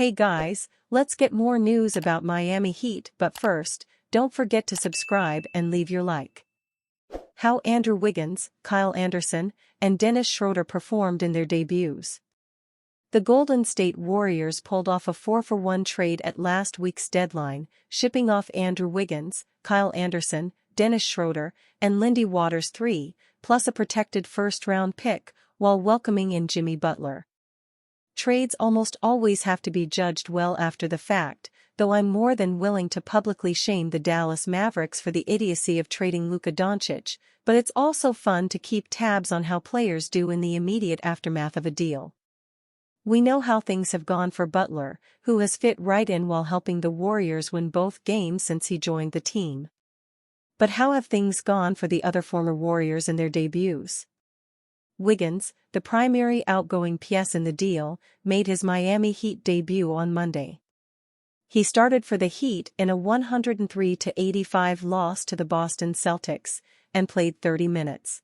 Hey guys, let's get more news about Miami Heat, but first, don't forget to subscribe and leave your like. How Andrew Wiggins, Kyle Anderson, and Dennis Schroeder performed in their debuts. The Golden State Warriors pulled off a 4-for-1 trade at last week's deadline, shipping off Andrew Wiggins, Kyle Anderson, Dennis Schroeder, and Lindy Waters III, plus a protected first-round pick, while welcoming in Jimmy Butler. Trades almost always have to be judged well after the fact, though I'm more than willing to publicly shame the Dallas Mavericks for the idiocy of trading Luka Doncic, but it's also fun to keep tabs on how players do in the immediate aftermath of a deal. We know how things have gone for Butler, who has fit right in while helping the Warriors win both games since he joined the team. But how have things gone for the other former Warriors in their debuts? Wiggins, the primary outgoing piece in the deal, made his Miami Heat debut on Monday. He started for the Heat in a 103-85 loss to the Boston Celtics, and played 30 minutes.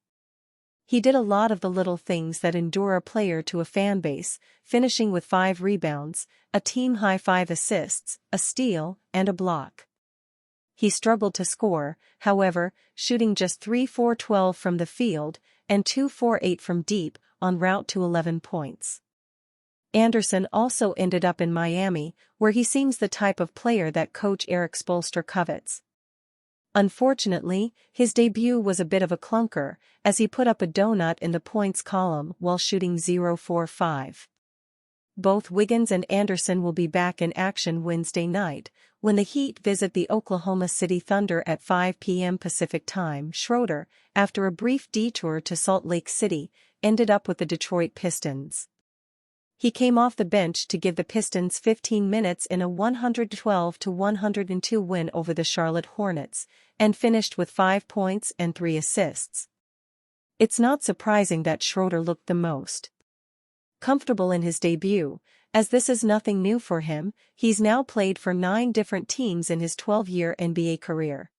He did a lot of the little things that endure a player to a fan base, finishing with 5 rebounds, a team-high 5 assists, a steal, and a block. He struggled to score, however, shooting just 3-4-12 from the field, and 2-4-8 from deep, en route to 11 points. Anderson also ended up in Miami, where he seems the type of player that coach Eric Spoelstra covets. Unfortunately, his debut was a bit of a clunker, as he put up a donut in the points column while shooting 0-4-5. Both Wiggins and Anderson will be back in action Wednesday night, when the Heat visit the Oklahoma City Thunder at 5 p.m. Pacific Time. Schroeder, after a brief detour to Salt Lake City, ended up with the Detroit Pistons. He came off the bench to give the Pistons 15 minutes in a 112-102 win over the Charlotte Hornets, and finished with 5 points and 3 assists. It's not surprising that Schroeder looked the most comfortable in his debut, as this is nothing new for him. He's now played for 9 different teams in his 12-year NBA career.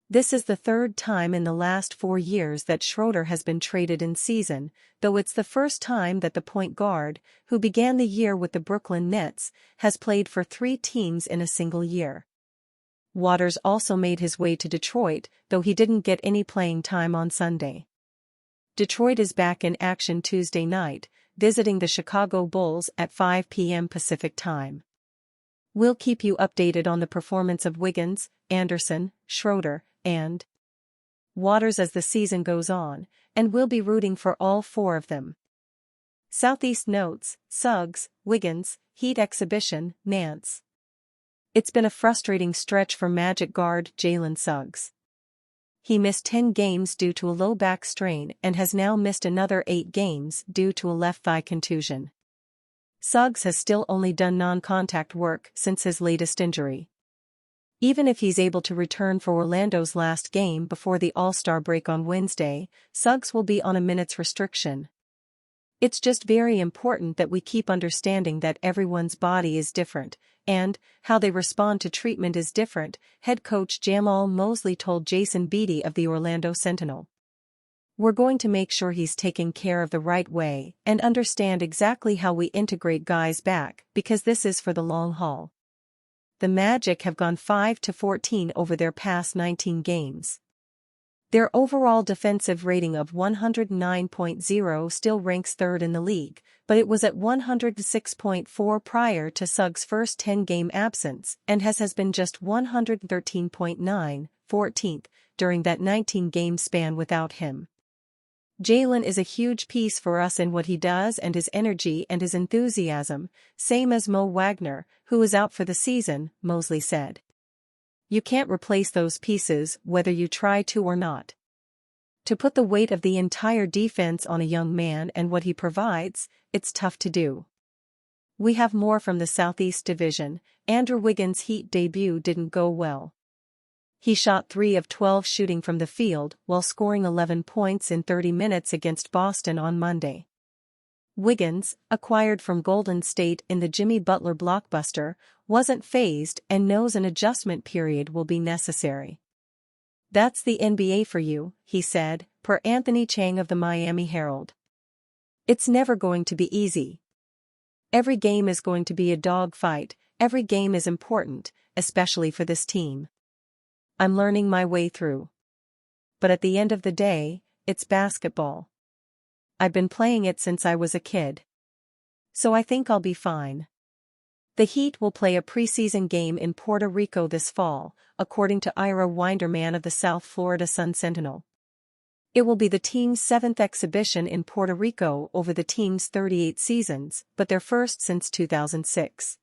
This is the third time in the last 4 years that Schroeder has been traded in season, though it's the first time that the point guard, who began the year with the Brooklyn Nets, has played for 3 teams in a single year. Waters also made his way to Detroit, though he didn't get any playing time on Sunday. Detroit is back in action Tuesday night, visiting the Chicago Bulls at 5 p.m. Pacific Time. We'll keep you updated on the performance of Wiggins, Anderson, Schroeder, and Waters as the season goes on, and we'll be rooting for all 4 of them. Southeast notes, Suggs, Wiggins, Heat exhibition, Nance. It's been a frustrating stretch for Magic guard Jalen Suggs. He missed 10 games due to a low back strain and has now missed another 8 games due to a left thigh contusion. Suggs has still only done non-contact work since his latest injury. Even if he's able to return for Orlando's last game before the All-Star break on Wednesday, Suggs will be on a minutes restriction. It's just very important that we keep understanding that everyone's body is different, and how they respond to treatment is different, head coach Jamal Mosley told Jason Beatty of the Orlando Sentinel. We're going to make sure he's taken care of the right way and understand exactly how we integrate guys back, because this is for the long haul. The Magic have gone 5-14 over their past 19 games. Their overall defensive rating of 109.0 still ranks 3rd in the league, but it was at 106.4 prior to Suggs' first 10-game absence and has been just 113.9, 14th, during that 19-game span without him. Jalen is a huge piece for us in what he does, and his energy and his enthusiasm, same as Mo Wagner, who is out for the season, Mosley said. You can't replace those pieces whether you try to or not. To put the weight of the entire defense on a young man and what he provides, it's tough to do. We have more from the Southeast Division. Andrew Wiggins' Heat debut didn't go well. He shot 3 of 12 shooting from the field while scoring 11 points in 30 minutes against Boston on Monday. Wiggins, acquired from Golden State in the Jimmy Butler blockbuster, wasn't fazed and knows an adjustment period will be necessary. That's the NBA for you, he said, per Anthony Chang of the Miami Herald. It's never going to be easy. Every game is going to be a dogfight, every game is important, especially for this team. I'm learning my way through. But at the end of the day, it's basketball. I've been playing it since I was a kid. So I think I'll be fine. The Heat will play a preseason game in Puerto Rico this fall, according to Ira Winderman of the South Florida Sun-Sentinel. It will be the team's 7th exhibition in Puerto Rico over the team's 38 seasons, but their first since 2006.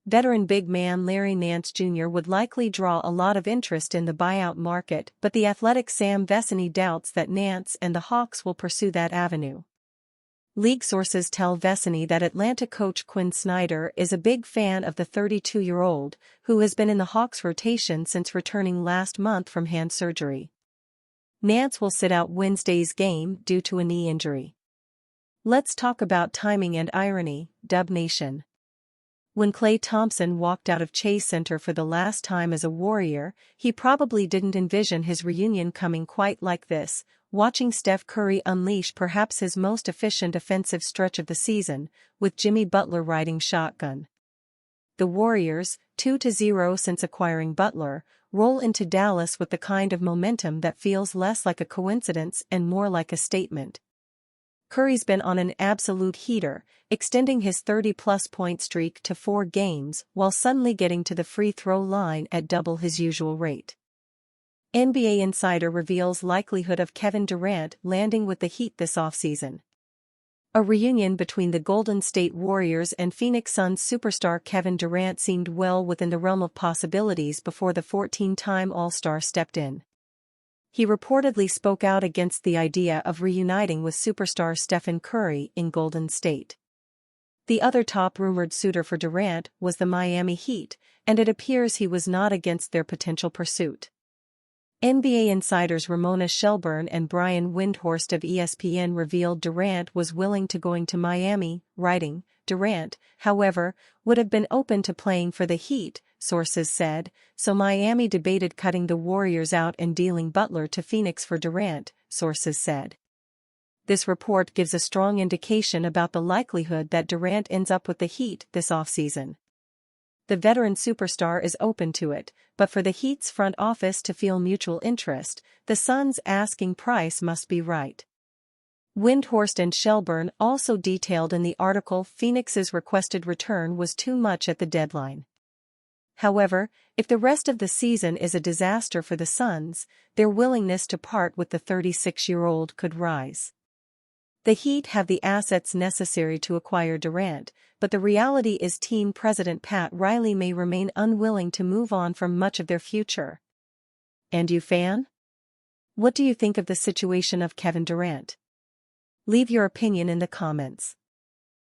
Veteran big man Larry Nance Jr. would likely draw a lot of interest in the buyout market, but the Athletic's Sam Vecenie doubts that Nance and the Hawks will pursue that avenue. League sources tell Vecenie that Atlanta coach Quinn Snyder is a big fan of the 32-year-old, who has been in the Hawks' rotation since returning last month from hand surgery. Nance will sit out Wednesday's game due to a knee injury. Let's talk about timing and irony, Dub Nation. When Klay Thompson walked out of Chase Center for the last time as a Warrior, he probably didn't envision his reunion coming quite like this, watching Steph Curry unleash perhaps his most efficient offensive stretch of the season, with Jimmy Butler riding shotgun. The Warriors, 2-0 since acquiring Butler, roll into Dallas with the kind of momentum that feels less like a coincidence and more like a statement. Curry's been on an absolute heater, extending his 30-plus point streak to 4 games while suddenly getting to the free throw line at double his usual rate. NBA Insider reveals likelihood of Kevin Durant landing with the Heat this offseason. A reunion between the Golden State Warriors and Phoenix Suns superstar Kevin Durant seemed well within the realm of possibilities before the 14-time All-Star stepped in. He reportedly spoke out against the idea of reuniting with superstar Stephen Curry in Golden State. The other top rumored suitor for Durant was the Miami Heat, and it appears he was not against their potential pursuit. NBA insiders Ramona Shelburne and Brian Windhorst of ESPN revealed Durant was willing to going to Miami, writing, Durant, however, would have been open to playing for the Heat, sources said, so Miami debated cutting the Warriors out and dealing Butler to Phoenix for Durant, sources said. This report gives a strong indication about the likelihood that Durant ends up with the Heat this offseason. The veteran superstar is open to it, but for the Heat's front office to feel mutual interest, the Suns' asking price must be right. Windhorst and Shelburne also detailed in the article Phoenix's requested return was too much at the deadline. However, if the rest of the season is a disaster for the Suns, their willingness to part with the 36-year-old could rise. The Heat have the assets necessary to acquire Durant, but the reality is team president Pat Riley may remain unwilling to move on from much of their future. And you, fan? What do you think of the situation of Kevin Durant? Leave your opinion in the comments.